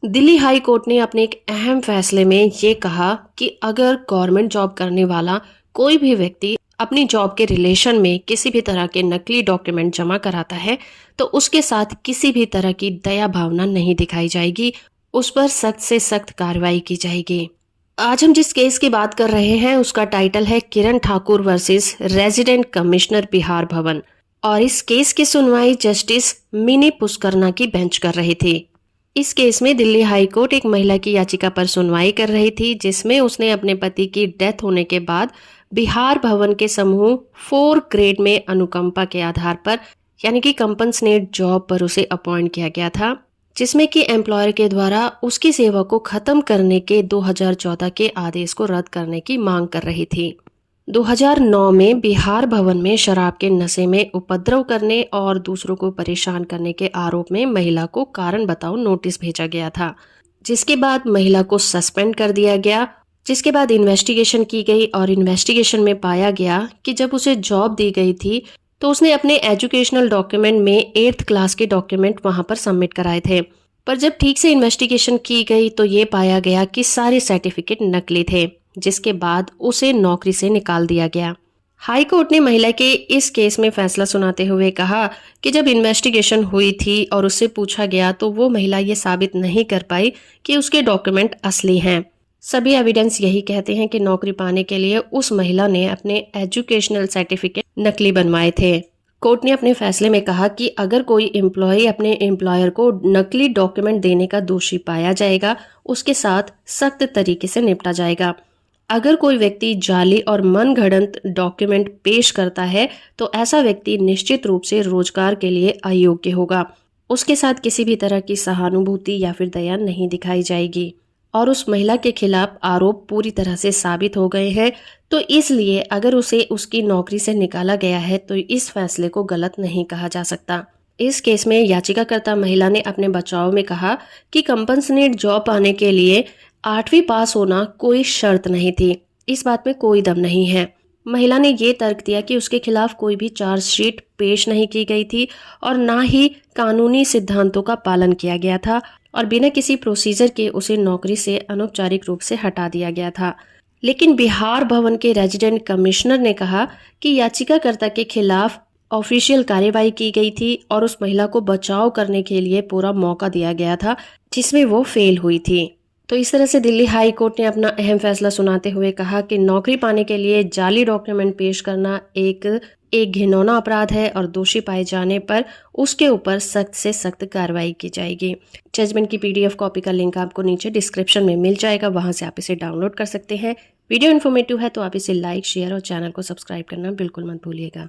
Delhi high court ने अपने एक अहम फैसले में ये कहा कि अगर गवर्नमेंट जॉब करने वाला कोई भी व्यक्ति अपनी जॉब के रिलेशन में किसी भी तरह के नकली डॉक्यूमेंट जमा कराता है तो उसके साथ किसी भी तरह की दया भावना नहीं दिखाई जाएगी, उस पर सख्त से सख्त कार्रवाई की जाएगी। आज हम जिस केस की बात कर रहे हैं उसका टाइटल है Kiran Thakur versus resident commissioner Bihar Bhavan, और इस केस की सुनवाई जस्टिस मिनी पुष्करना की बेंच कर रही थी। इस केस में दिल्ली हाई कोर्ट एक महिला की याचिका पर सुनवाई कर रही थी जिसमें उसने अपने पति की डेथ होने के बाद बिहार भवन के समूह 4 ग्रेड में अनुकंपा के आधार पर यानी कि कंपनसेट जॉब पर उसे अपॉइंट किया गया था, जिसमें कि एम्प्लॉयर के द्वारा उसकी सेवा को खत्म करने के 2014 के आदेश को रद्द करने की मांग कर रही थी। 2009 में बिहार भवन में शराब के नशे में उपद्रव करने और दूसरों को परेशान करने के आरोप में महिला को कारण बताओ नोटिस भेजा गया था, जिसके बाद महिला को सस्पेंड कर दिया गया। जिसके बाद इन्वेस्टिगेशन की गई और इन्वेस्टिगेशन में पाया गया कि जब उसे जॉब दी गई थी तो उसने अपने एजुकेशनल डॉक्यूमेंट में 8th क्लास के डॉक्यूमेंट वहां पर सबमिट कराए थे, पर जब ठीक से इन्वेस्टिगेशन की गई तो ये पाया गया कि सारे सर्टिफिकेट नकली थे, जिसके बाद उसे नौकरी से निकाल दिया गया। हाई कोर्ट ने महिला के इस केस में फैसला सुनाते हुए कहा कि जब इन्वेस्टिगेशन हुई थी और उससे पूछा गया तो वो महिला ये साबित नहीं कर पाई कि उसके डॉक्यूमेंट असली हैं। सभी एविडेंस यही कहते हैं कि नौकरी पाने के लिए उस महिला ने अपने एजुकेशनल सर्टिफिकेट नकली बनवाए थे। कोर्ट ने अपने फैसले में कहा कि अगर कोई एम्प्लॉय अपने एम्प्लॉयर को नकली डॉक्यूमेंट देने का दोषी पाया जाएगा, उसके साथ सख्त तरीके से निपटा जाएगा। अगर कोई व्यक्ति जाली और मनगढ़ंत डॉक्यूमेंट पेश करता है तो ऐसा व्यक्ति निश्चित रूप से रोजगार के लिए अयोग्य होगा। उसके साथ किसी भी तरह की सहानुभूति या फिर दया नहीं दिखाई जाएगी और उस महिला के खिलाफ आरोप पूरी तरह से साबित हो गए हैं, तो इसलिए अगर उसे उसकी नौकरी से निकाला गया है तो इस फैसले को गलत नहीं कहा जा सकता। इस केस में याचिकाकर्ता महिला ने अपने बचाव में कहा कि कंपनसेट जॉब पाने के लिए 8वीं पास होना कोई शर्त नहीं थी, इस बात में कोई दम नहीं है। महिला ने ये तर्क दिया कि उसके खिलाफ कोई भी चार्जशीट पेश नहीं की गई थी और ना ही कानूनी सिद्धांतों का पालन किया गया था और बिना किसी प्रोसीजर के उसे नौकरी से अनौपचारिक रूप से हटा दिया गया था। लेकिन बिहार भवन के रेजिडेंट कमिश्नर ने कहा कि याचिकाकर्ता के खिलाफ ऑफिशियल कार्यवाही की गई थी और उस महिला को बचाव करने के लिए पूरा मौका दिया गया था, जिसमें वो फेल हुई थी। तो इस तरह से दिल्ली हाई कोर्ट ने अपना अहम फैसला सुनाते हुए कहा कि नौकरी पाने के लिए जाली डॉक्यूमेंट पेश करना एक घिनौना अपराध है और दोषी पाए जाने पर उसके ऊपर सख्त से सख्त कार्रवाई की जाएगी। जजमेंट की PDF कॉपी का लिंक आपको नीचे डिस्क्रिप्शन में मिल जाएगा, वहां से आप इसे डाउनलोड कर सकते हैं। वीडियो इन्फॉर्मेटिव है तो आप इसे लाइक, शेयर और चैनल को सब्सक्राइब करना बिल्कुल मत भूलिएगा।